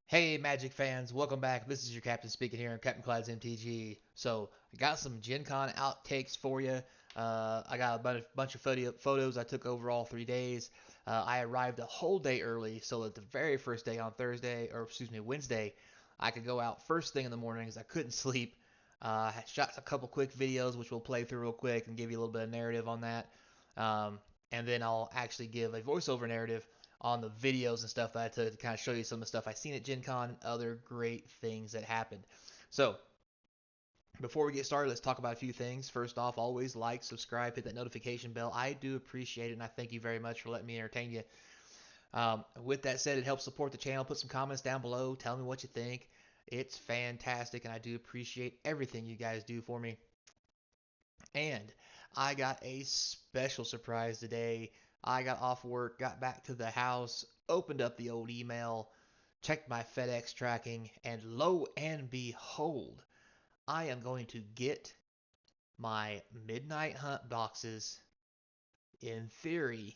Hey Magic fans, welcome back. This is your captain speaking here on Captain Clyde's MTG. So I got some Gen Con outtakes for you. I got a bunch of photos I took over all 3 days. I arrived a whole day early, so that the very first day on Wednesday, I could go out first thing in the morning because I couldn't sleep. I shot a couple quick videos, which we'll play through real quick and give you a little bit of narrative on that. And then I'll actually give a voiceover narrative on the videos and stuff that I took to kind of show you some of the stuff I've seen at Gen Con and other great things that happened. So, before we get started, let's talk about a few things. First off, always like, subscribe, hit that notification bell. I do appreciate it, and I thank you very much for letting me entertain you. With that said, it helps support the channel. Put some comments down below. Tell me what you think. It's fantastic, and I do appreciate everything you guys do for me. And I got a special surprise today. I got off work, got back to the house, opened up the old email, checked my FedEx tracking, and lo and behold, I am going to get my Midnight Hunt boxes in theory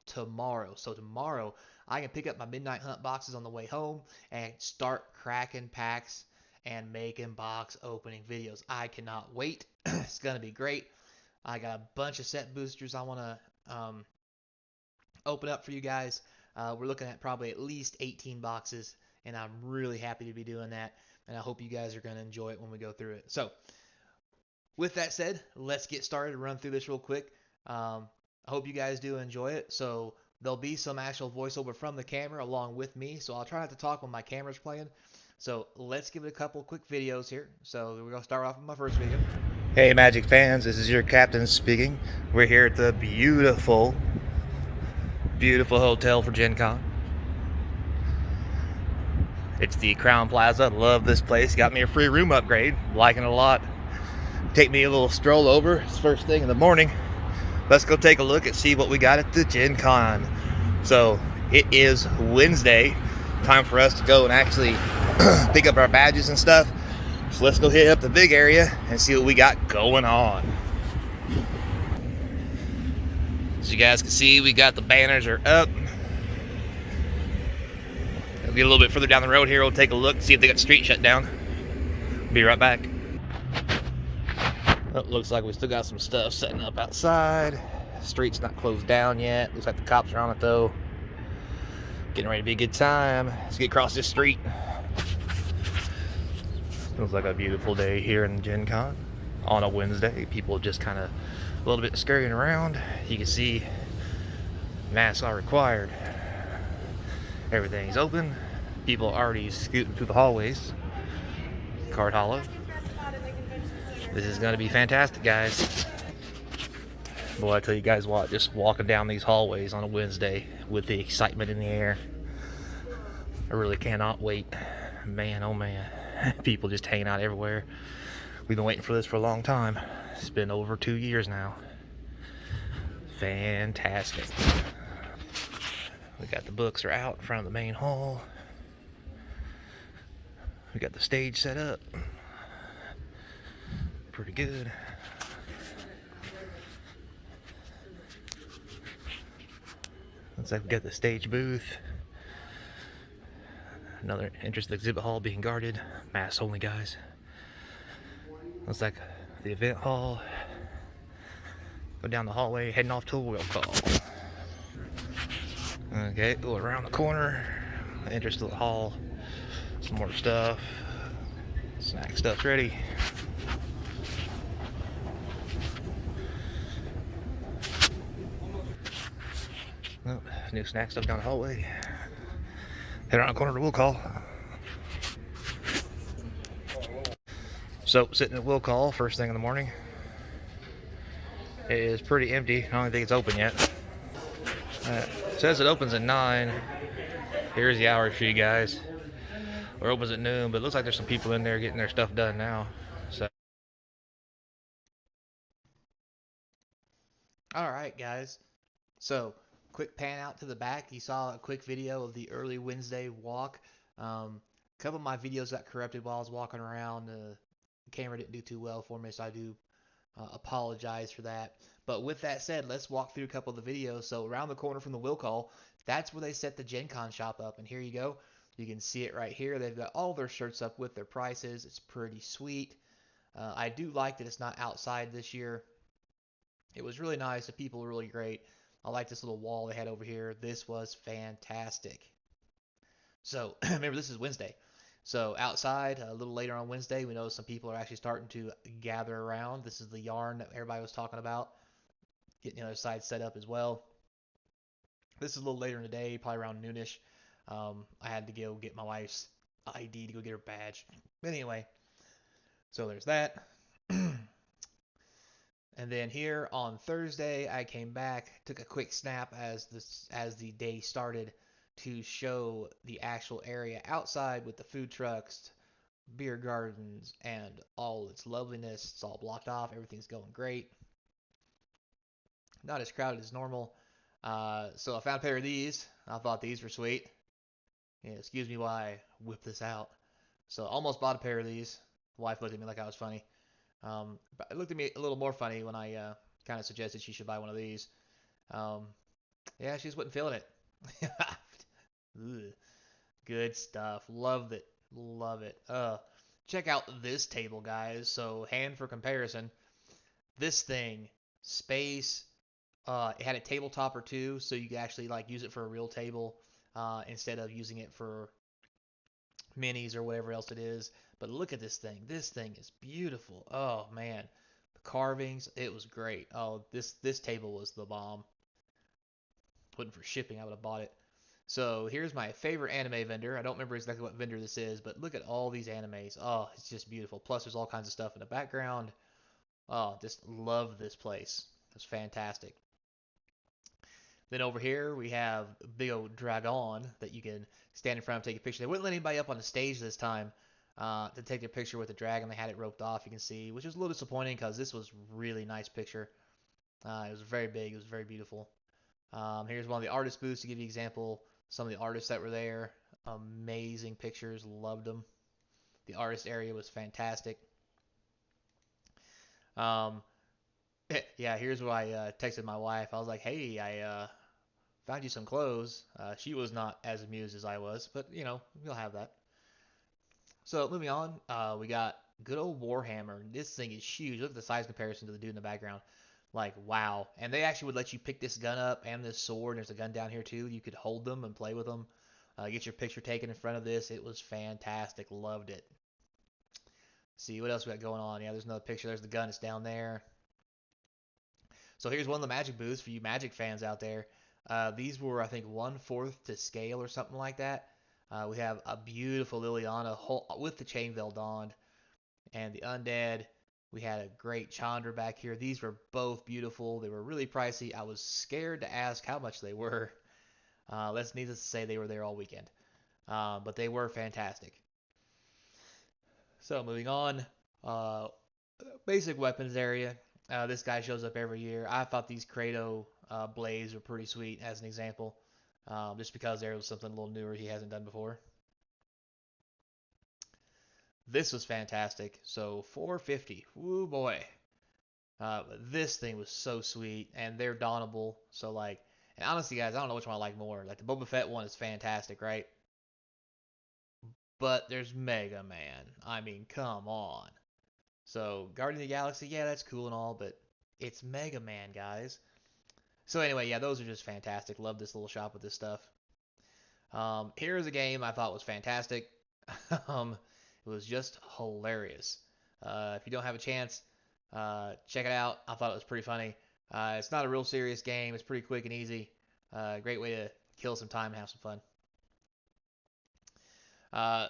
tomorrow. So tomorrow I can pick up my Midnight Hunt boxes on the way home and start cracking packs and making box opening videos. I cannot wait. It's going to be great. I got a bunch of set boosters I want to open up for you guys. We're looking at probably at least 18 boxes, and I'm really happy to be doing that. And I hope you guys are going to enjoy it when we go through it. So, with that said, let's get started. Run through this real quick. I hope you guys do enjoy it. So, there'll be some actual voiceover from the camera along with me. So, I'll try not to talk when my camera's playing. So, let's give it a couple quick videos here. So, we're going to start off with my first video. Hey Magic fans, this is your captain speaking. We're here at the beautiful hotel for Gen Con. It's the Crown Plaza. Love this place. Got me a free room upgrade. Liking it a lot. Take me a little stroll over. It's first thing in the morning. Let's go take a look and see what we got at the Gen Con. So it is Wednesday. Time for us to go and actually pick up our badges and stuff. So let's go hit up the big area and see what we got going on. As you guys can see, we got the banners are up. We'll get a little bit further down the road here. We'll take a look, see if they got the street shut down. Be right back. Oh, looks like we still got some stuff setting up outside. Street's not closed down yet. Looks like the cops are on it though. Getting ready to be a good time. Let's get across this street. Looks like a beautiful day here in Gen Con on a Wednesday. People just kind of a little bit scurrying around. You can see masks are required. Everything's open. People are already scooting through the hallways. Card Hollow. This is going to be fantastic, guys. Boy, I tell you guys what, just walking down these hallways on a Wednesday with the excitement in the air. I really cannot wait. Man, oh man. People just hanging out everywhere. We've been waiting for this for a long time. It's been over 2 years now. Fantastic. We got the books are out in front of the main hall. We got the stage set up. Pretty good. Looks like we got the stage booth. Another entrance to the exhibit hall being guarded. Mass only, guys. Looks like the event hall. Go down the hallway, heading off to a will call. Okay, go around the corner. Entrance to the hall. Some more stuff. Snack stuff's ready. Oh, new snack stuff down the hallway. Head around the corner to will call. So, sitting at will call first thing in the morning. It is pretty empty. I don't think it's open yet. It says it opens at 9. Here's the hours for you guys. Or opens at noon, but it looks like there's some people in there getting their stuff done now. So, All right, guys. So, quick pan out to the back. You saw a quick video of the early Wednesday walk. A couple of my videos got corrupted while I was walking around. The camera didn't do too well for me, so I do apologize for that. But with that said, let's walk through a couple of the videos. So, around the corner from the will call, that's where they set the Gen Con shop up. And here you go. You can see it right here. They've got all their shirts up with their prices. It's pretty sweet. I do like that it's not outside this year. It was really nice. The people were really great. I like this little wall they had over here. This was fantastic. So remember, this is Wednesday. So outside, a little later on Wednesday, we know some people are actually starting to gather around. This is the yarn that everybody was talking about. Getting the other side set up as well. This is a little later in the day, probably around noonish. I had to go get my wife's ID to go get her badge. But anyway, so there's that. And then here on Thursday, I came back, took a quick snap as the day started to show the actual area outside with the food trucks, beer gardens, and all its loveliness. It's all blocked off. Everything's going great. Not as crowded as normal. So I found a pair of these. I thought these were sweet. Yeah, excuse me while I whip this out. So almost bought a pair of these. The wife looked at me like I was funny. But it looked at me a little more funny when I kind of suggested she should buy one of these. Um, yeah, she just wasn't feeling it. Good stuff. Loved it. Love it. Check out this table, guys. So, hand for comparison. This thing, space. It had a tabletop or two, so you could actually like use it for a real table instead of using it for minis or whatever else it is. But look at this thing. This thing is beautiful. Oh man, the carvings. It was great. Oh, this table was the bomb. Wouldn't for shipping, I would have bought it. So here's my favorite anime vendor. I don't remember exactly what vendor this is, but look at all these animes. Oh, it's just beautiful. Plus, there's all kinds of stuff in the background. Oh, just love this place. It's fantastic. Then over here we have a big old dragon that you can stand in front of and take a picture. They wouldn't let anybody up on the stage this time to take a picture with the dragon. They had it roped off, you can see, which is a little disappointing because this was really nice picture. It was very big. It was very beautiful. Here's one of the artist booths to give you an example. Some of the artists that were there, amazing pictures. Loved them. The artist area was fantastic. Um, yeah, here's what I texted my wife. I was like, "Hey, I found you some clothes." She was not as amused as I was, but you know, we'll have that. So moving on, we got good old Warhammer. This thing is huge. Look at the size comparison to the dude in the background. Like wow! And they actually would let you pick this gun up and this sword. There's a gun down here too. You could hold them and play with them. Get your picture taken in front of this. It was fantastic. Loved it. See what else we got going on. Yeah, there's another picture. There's the gun. It's down there. So here's one of the Magic booths for you Magic fans out there. These were, I think, 1/4 to scale or something like that. We have a beautiful Liliana with the chain veil donned and the undead. We had a great Chandra back here. These were both beautiful. They were really pricey. I was scared to ask how much they were. Let's needless to say they were there all weekend. But they were fantastic. So moving on, uh, basic weapons area. This guy shows up every year. I thought these Kratos blades were pretty sweet as an example, just because there was something a little newer he hasn't done before. This was fantastic. So 450. Woo boy. This thing was so sweet, and they're donnable. So like, and honestly, guys, I don't know which one I like more. Like the Boba Fett one is fantastic, right? But there's Mega Man. I mean, come on. So Guardian of the Galaxy, yeah, that's cool and all, but it's Mega Man, guys. So anyway, yeah, those are just fantastic. Love this little shop with this stuff. Here's a game I thought was fantastic. It was just hilarious. If you don't have a chance, check it out. I thought it was pretty funny. It's not a real serious game. It's pretty quick and easy. Great way to kill some time and have some fun.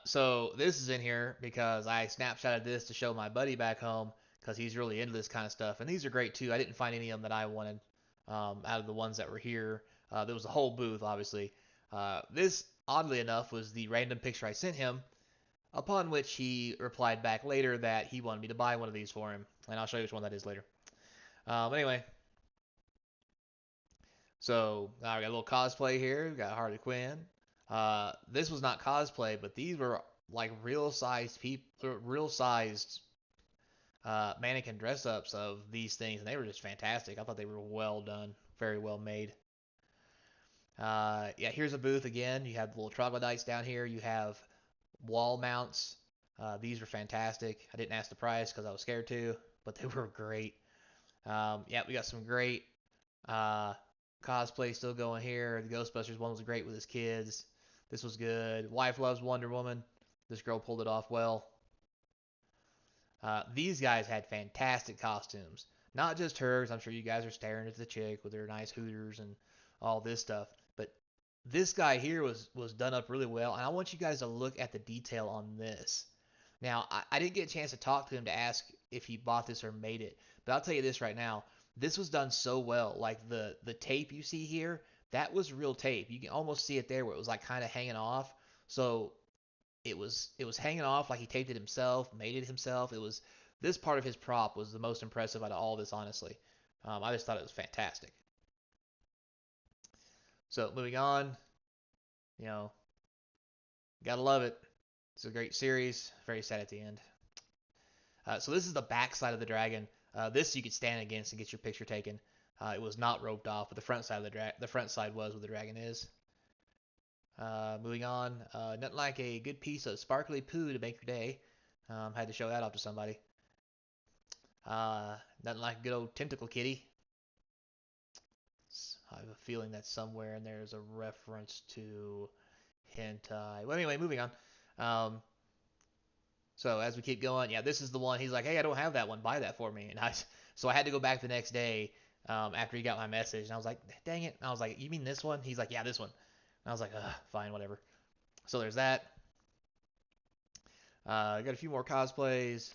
So this is in here because I snapshotted this to show my buddy back home because he's really into this kind of stuff. And these are great too. I didn't find any of them that I wanted out of the ones that were here. There was a whole booth, obviously. This, oddly enough, was the random picture I sent him, upon which he replied back later that he wanted me to buy one of these for him. And I'll show you which one that is later. Anyway, so now we got a little cosplay here. We got Harley Quinn. This was not cosplay, but these were like real sized people, real sized mannequin dress ups of these things, and they were just fantastic. I thought they were well done, very well made. Yeah, here's a booth again. You have the little troglodytes down here. You have wall mounts. These were fantastic. I didn't ask the price because I was scared to, but they were great. Yeah, we got some great uh, cosplay still going here. The Ghostbusters one was great with his kids. This was good. Wife loves Wonder Woman. This girl pulled it off well. These guys had fantastic costumes. Not just her, 'cause I'm sure you guys are staring at the chick with her nice hooters and all this stuff. But this guy here was done up really well, and I want you guys to look at the detail on this. Now, I didn't get a chance to talk to him to ask if he bought this or made it, but I'll tell you this right now. This was done so well. Like the tape you see here, that was real tape. You can almost see it there where it was like kind of hanging off. So it was hanging off like he taped it himself, made it himself. It was this part of his prop was the most impressive out of all this, honestly. I just thought it was fantastic. So moving on, you know, gotta love it. It's a great series. Very sad at the end. So this is the back side of the dragon. This you could stand against and get your picture taken. It was not roped off, but the front side of the front side was where the dragon is. Moving on, nothing like a good piece of sparkly poo to make your day. Had to show that off to somebody. Nothing like a good old tentacle kitty. I have a feeling that somewhere in there is a reference to hentai. Well, anyway, moving on. Um, so as we keep going, yeah, this is the one. He's like, "Hey, I don't have that one. Buy that for me." So I had to go back the next day after he got my message, and I was like, "Dang it!" And I was like, "You mean this one?" He's like, "Yeah, this one." And I was like, "Fine, whatever." So there's that. Got a few more cosplays.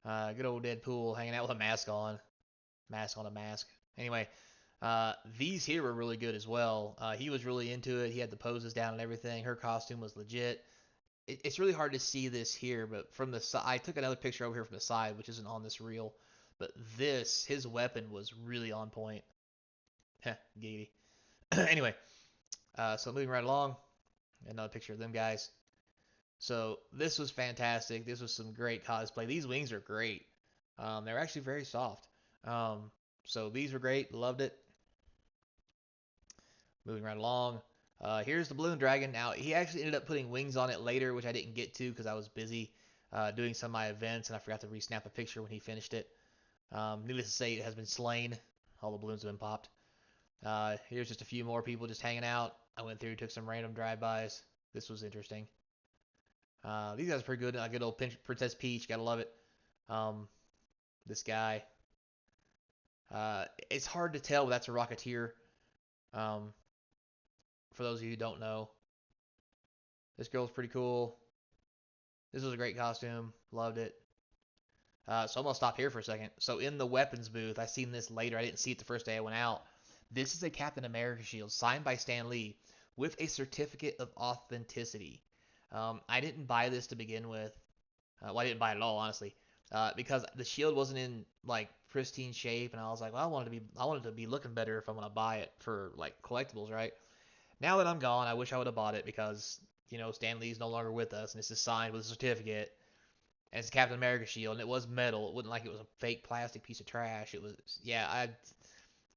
Good old Deadpool hanging out with a mask on a mask. Anyway, these here were really good as well. He was really into it. He had the poses down and everything. Her costume was legit. It's really hard to see this here, but from the side, I took another picture over here from the side, which isn't on this reel. But his weapon was really on point. Heh, giggity. Anyway, so moving right along, another picture of them guys. So this was fantastic. This was some great cosplay. These wings are great. They're actually very soft. Um, so these were great. Loved it. Moving right along. Here's the balloon dragon. Now he actually ended up putting wings on it later, which I didn't get to because I was busy doing some of my events and I forgot to resnap a picture when he finished it. Needless to say, it has been slain. All the balloons have been popped. Here's just a few more people just hanging out. I went through, took some random drive-bys. This was interesting. These guys are pretty good. Good old Princess Peach, gotta love it. Um, this guy. It's hard to tell, but that's a Rocketeer. Um, for those of you who don't know, this girl's pretty cool. This was a great costume. Loved it. So I'm gonna stop here for a second. So in the weapons booth, I seen this later. I didn't see it the first day I went out. This is a Captain America shield signed by Stan Lee with a certificate of authenticity. I didn't buy this to begin with. Well, I didn't buy it at all, honestly, because the shield wasn't in like pristine shape, and I was like, well, I wanted to be looking better if I'm gonna buy it for like collectibles, right? Now that I'm gone, I wish I would have bought it because Stan Lee's no longer with us, and this is signed with a certificate, and it's a Captain America shield, and it was metal. It wasn't like it was a fake plastic piece of trash. It was, yeah,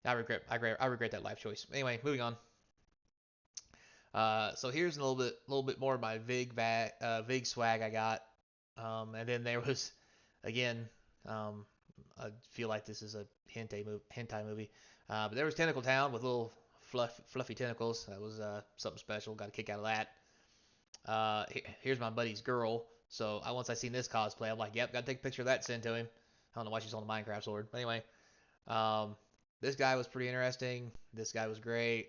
I regret that life choice. Anyway, moving on. So here's a little bit more of my Vig swag I got. And then there was, again, I feel like this is a hentai movie. But there was Tentacle Town with little fluffy tentacles. That was something special. Got a kick out of that. Here's my buddy's girl. So once I seen this cosplay, I'm like, yep, got to take a picture of that. Send to him. I don't know why she's on the Minecraft sword. But anyway, um, this guy was pretty interesting. This guy was great.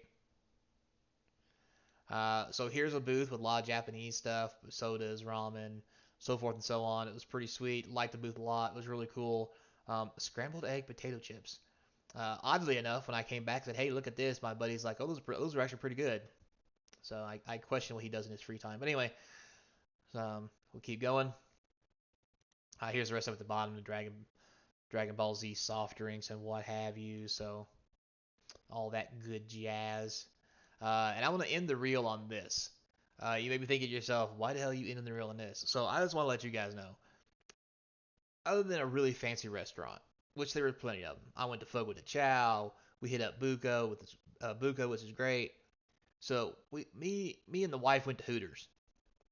So here's a booth with a lot of Japanese stuff, sodas, ramen, so forth and so on. It was pretty sweet. Liked the booth a lot. It was really cool. Scrambled egg potato chips. Oddly enough, when I came back, I said, "Hey, look at this." My buddy's like, "Oh, those are actually pretty good." So I question what he does in his free time. But anyway, we'll keep going. Here's the rest of it at the bottom: the Dragon Ball Z soft drinks and what have you. So all that good jazz. And I want to end the reel on this. You may be thinking to yourself, why the hell are you ending the reel on this? So I just want to let you guys know. Other than a really fancy restaurant, which there were plenty of them, I went to Fogo de Chao. We hit up Buko with Buka, which is great. So me and the wife went to Hooters.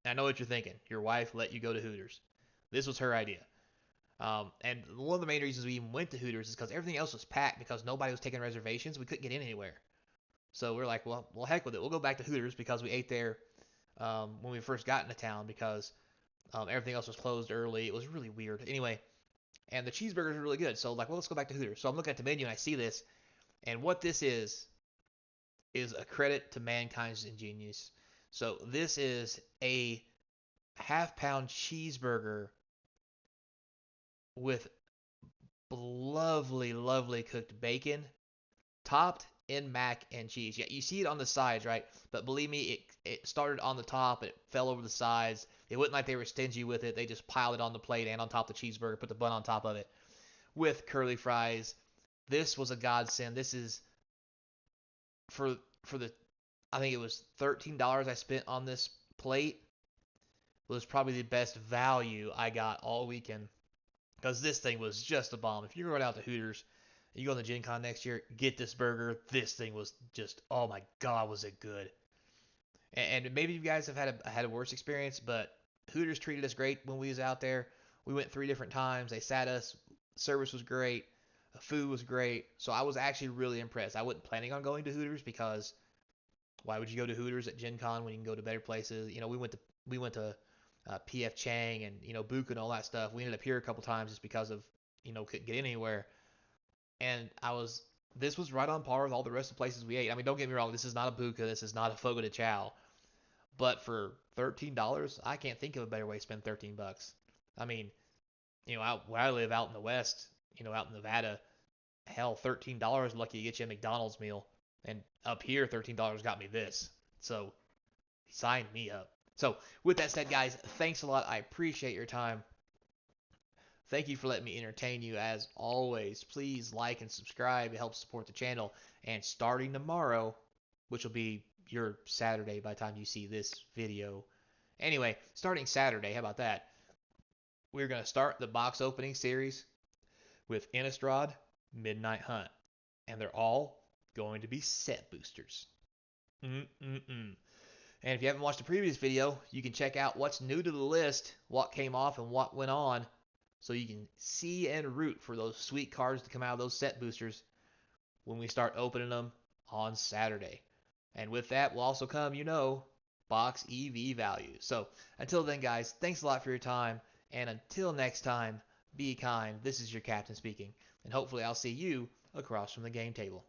I know what you're thinking. Your wife let you go to Hooters. This was her idea. And one of the main reasons we even went to Hooters is because everything else was packed because nobody was taking reservations. We couldn't get in anywhere. So we're like, well, heck with it. We'll go back to Hooters because we ate there when we first got into town because everything else was closed early. It was really weird. Anyway, and the cheeseburgers are really good. So like, well, let's go back to Hooters. So I'm looking at the menu and I see this, and what this is a credit to mankind's ingenious. So this is a half-pound cheeseburger with lovely, lovely cooked bacon, topped in mac and cheese. Yeah, you see it on the sides, right? But believe me, it started on the top, it fell over the sides. It wasn't like they were stingy with it. They just piled it on the plate and on top of the cheeseburger, put the bun on top of it with curly fries. This was a godsend. This is for the I think it was $13 I spent on this plate. Was probably the best value I got all weekend because this thing was just a bomb. If you're going out to Hooters, you go to the Gen Con next year, get this burger. This thing was just, oh my god, was it good? And maybe you guys have had a worse experience, but Hooters treated us great when we was out there. We went 3 different times. They sat us. Service was great. The food was great. So I was actually really impressed. I wasn't planning on going to Hooters because why would you go to Hooters at Gen Con when you can go to better places? You know, we went to PF Chang and Buka and all that stuff. We ended up here a couple times just because of couldn't get anywhere. And this was right on par with all the rest of the places we ate. I mean, don't get me wrong, this is not a Buka, this is not a Fogo de Chao, but for $13, I can't think of a better way to spend $13. I mean, where I live out in the West, out in Nevada, hell, $13 lucky to get you a McDonald's meal, and up here, $13 got me this. So sign me up. So with that said, guys, thanks a lot. I appreciate your time. Thank you for letting me entertain you as always. Please like and subscribe. It helps support the channel. And starting tomorrow, which will be your Saturday by the time you see this video. Anyway, starting Saturday, how about that? We're going to start the box opening series with Innistrad Midnight Hunt. And they're all going to be set boosters. And if you haven't watched the previous video, you can check out what's new to the list, what came off and what went on, so you can see and root for those sweet cards to come out of those set boosters when we start opening them on Saturday. And with that will also come, box EV values. So until then, guys, thanks a lot for your time. And until next time, be kind. This is your captain speaking. And hopefully I'll see you across from the game table.